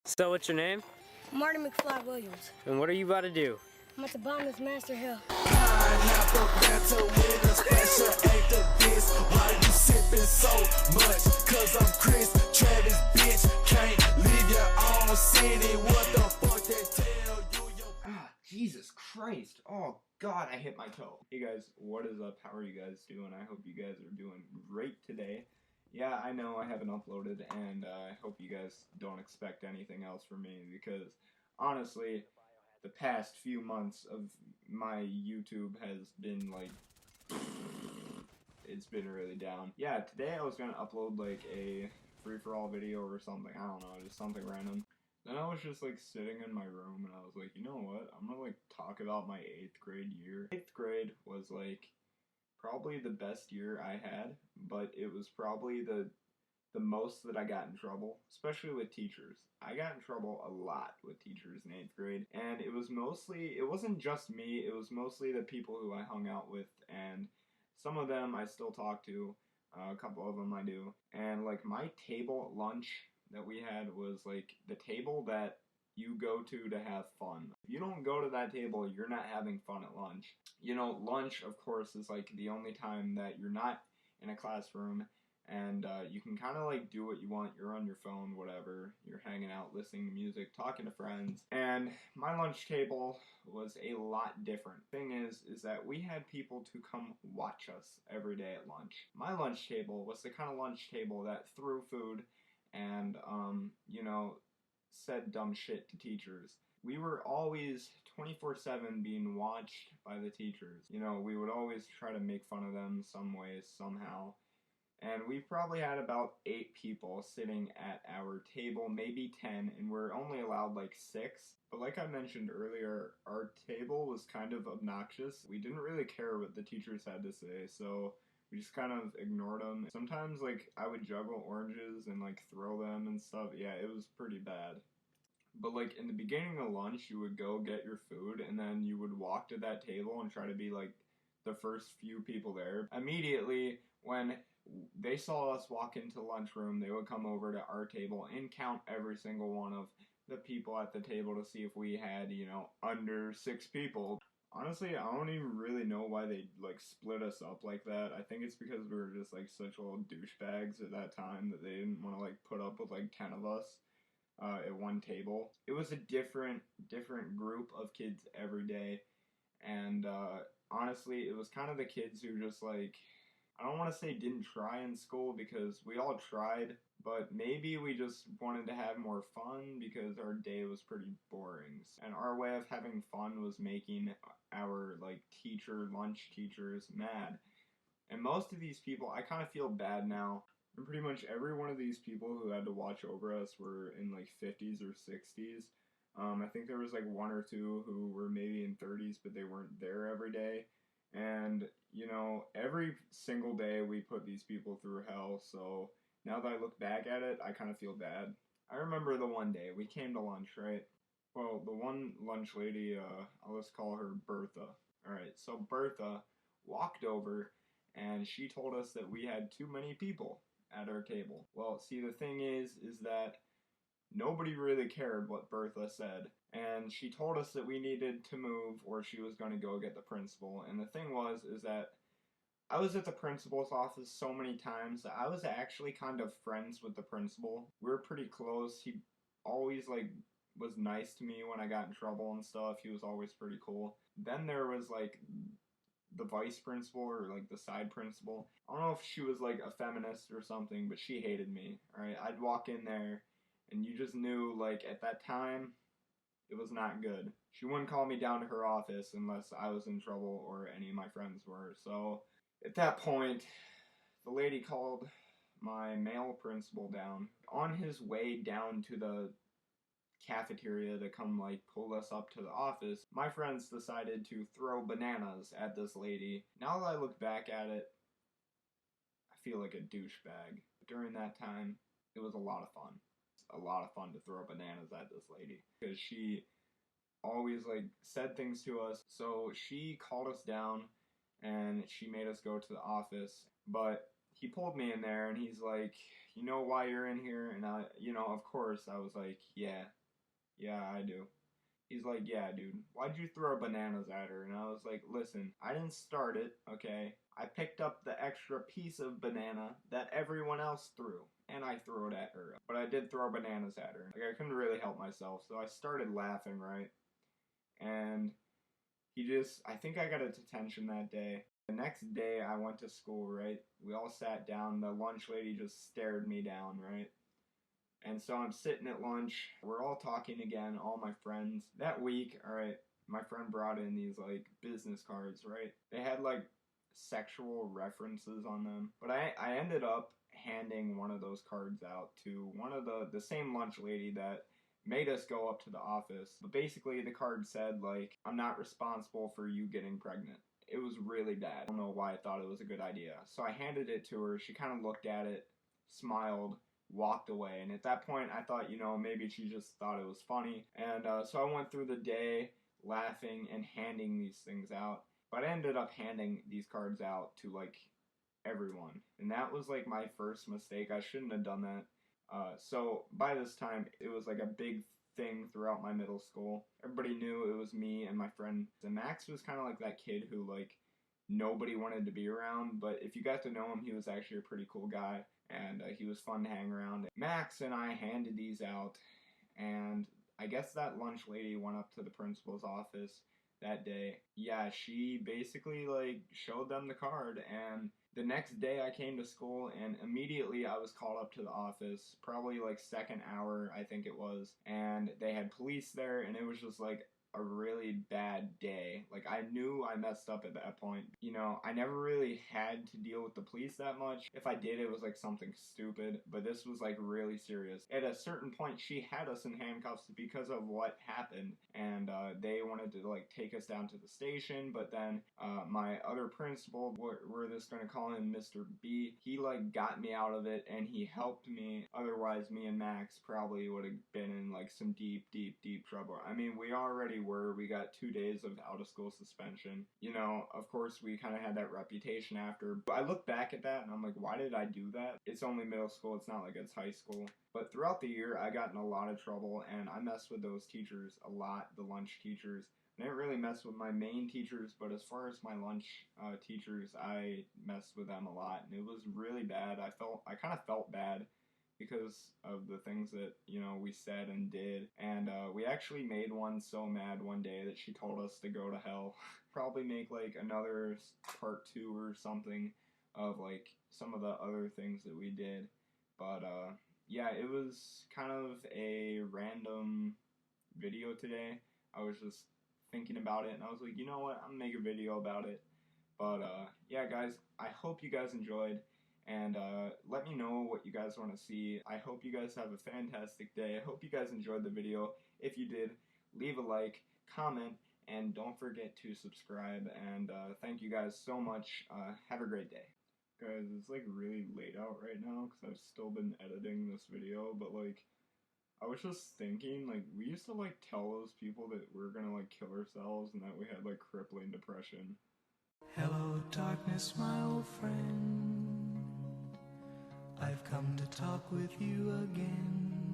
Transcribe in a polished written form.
So what's your name? Marty McFly Williams. And what are you about to do? I'm about to bomb this Master Hill. Pineapple banter with a special ain't the this. Why you sipping so much? Cause I'm Chris Travis, bitch. Can't leave your own city. What the fuck they tell you? Jesus Christ. Oh God, I hit my toe. Hey guys, what is up? How are you guys doing? I hope you guys are doing great today. Yeah, I know I haven't uploaded, and I hope you guys don't expect anything else from me, because honestly, the past few months of my YouTube has been like, it's been really down. Yeah, today I was gonna upload like a free-for-all video or something, I don't know, just something random. Then I was just like sitting in my room and I was like, you know what, I'm gonna like talk about my 8th grade year. 8th grade was like probably the best year I had, but it was probably the most that I got in trouble, especially with teachers. I got in trouble a lot with teachers in 8th grade, and it wasn't just me, it was mostly the people who I hung out with, and some of them I still talk to, a couple of them I do, and like my table at lunch that we had was like the table that you go to have fun. If you don't go to that table, you're not having fun at lunch. You know, lunch, of course, is like the only time that you're not in a classroom, and you can kind of like do what you want. You're on your phone, whatever. You're hanging out, listening to music, talking to friends. And my lunch table was a lot different. Thing is that we had people to come watch us every day at lunch. My lunch table was the kind of lunch table that threw food and, you know, said dumb shit to teachers. We were always 24/7 being watched by the teachers. You know, we would always try to make fun of them some way, somehow. And we probably had about 8 people sitting at our table, maybe 10, and we're only allowed like 6. But like I mentioned earlier, our table was kind of obnoxious. We didn't really care what the teachers had to say, so we just kind of ignored them. Sometimes like I would juggle oranges and like throw them and stuff. Yeah, it was pretty bad. But like in the beginning of lunch, you would go get your food and then you would walk to that table and try to be like the first few people there. Immediately, when they saw us walk into the lunchroom, they would come over to our table and count every single one of the people at the table to see if we had, you know, under 6 people. Honestly, I don't even really know why they like split us up like that. I think it's because we were just like such little douchebags at that time that they didn't want to like put up with like 10 of us at one table. It was a different group of kids every day, and honestly, it was kind of the kids who just like, I don't want to say didn't try in school, because we all tried, but maybe we just wanted to have more fun because our day was pretty boring. And our way of having fun was making our like lunch teachers mad. And most of these people, I kind of feel bad now. And pretty much every one of these people who had to watch over us were in like 50s or 60s. I think there was like 1 or 2 who were maybe in 30s, but they weren't there every day. And, you know, every single day we put these people through hell, so now that I look back at it, I kind of feel bad. I remember the one day we came to lunch, right? Well, the one lunch lady, I'll just call her Bertha. Alright, so Bertha walked over and she told us that we had too many people at our table. Well, see, the thing is that nobody really cared what Bertha said, and she told us that we needed to move or she was going to go get the principal. And the thing is that I was at the principal's office so many times that I was actually kind of friends with the principal. We were pretty close. He always like was nice to me when I got in trouble and stuff. He was always pretty cool. Then there was like the vice principal, or like the side principal. I don't know if she was like a feminist or something, but she hated me. Alright, I'd walk in there and you just knew like at that time it was not good. She wouldn't call me down to her office unless I was in trouble or any of my friends were. So at that point, the lady called my male principal down. On his way down to the cafeteria to come like pull us up to the office, my friends decided to throw bananas at this lady. Now that I look back at it, I feel like a douchebag. During that time, it was a lot of fun. A lot of fun to throw bananas at this lady, because she always like said things to us. So she called us down and she made us go to the office, but he pulled me in there and he's like, you know why you're in here? And I, of course, I was like, yeah, I do. He's like, yeah, dude, why'd you throw bananas at her? And I was like, listen, I didn't start it, okay? I picked up the extra piece of banana that everyone else threw, and I threw it at her. But I did throw bananas at her. Like, I couldn't really help myself, so I started laughing, right? And I think I got a detention that day. The next day I went to school, right? We all sat down, the lunch lady just stared me down, right? And so I'm sitting at lunch, we're all talking again, all my friends. That week, alright, my friend brought in these, like, business cards, right? They had, like, sexual references on them. But I ended up handing one of those cards out to one of the same lunch lady that made us go up to the office. But basically the card said, like, I'm not responsible for you getting pregnant. It was really bad. I don't know why I thought it was a good idea. So I handed it to her, she kind of looked at it, smiled, walked away. And at that point I thought, maybe she just thought it was funny. And so I went through the day laughing and handing these things out. But I ended up handing these cards out to, like, everyone. And that was, like, my first mistake. I shouldn't have done that. So by this time, it was, like, a big thing throughout my middle school. Everybody knew it was me and my friend. And Max was kind of like that kid who, like, nobody wanted to be around. But if you got to know him, he was actually a pretty cool guy. And he was fun to hang around. Max and I handed these out. And I guess that lunch lady went up to the principal's office that day. Yeah, she basically, like, showed them the card, and the next day I came to school, and immediately I was called up to the office, probably, like, second hour, I think it was, and they had police there, and it was just, like, a really bad day. Like, I knew I messed up at that point. I never really had to deal with the police that much. If I did, it was like something stupid, but this was like really serious. At a certain point, she had us in handcuffs because of what happened, and they wanted to, like, take us down to the station, but then my other principal, we're just gonna call him Mr. B, he, like, got me out of it, and he helped me. Otherwise, me and Max probably would have been in, like, some deep trouble. I mean, we already we got 2 days of out-of-school suspension. Of course, we kind of had that reputation after. But I look back at that, and I'm like, why did I do that? It's only middle school. It's not like it's high school. But throughout the year, I got in a lot of trouble, and I messed with those teachers a lot, the lunch teachers. I didn't really mess with my main teachers, but as far as my lunch teachers, I messed with them a lot, and it was really bad. I kind of felt bad because of the things that, we said and did. And we actually made one so mad one day that she told us to go to hell. Probably make, like, another part 2 or something of, like, some of the other things that we did. But yeah, it was kind of a random video today. I was just thinking about it, and I was like, you know what, I'm gonna make a video about it. But yeah, guys, I hope you guys enjoyed. And let me know what you guys want to see. I hope you guys have a fantastic day. I hope you guys enjoyed the video. If you did, leave a like, comment, and don't forget to subscribe. And thank you guys so much. Have a great day. Guys, it's, like, really late out right now because I've still been editing this video. But, like, I was just thinking, like, we used to, like, tell those people that we're gonna, like, kill ourselves and that we had, like, crippling depression. Hello, darkness, my old friend. I've come to talk with you again.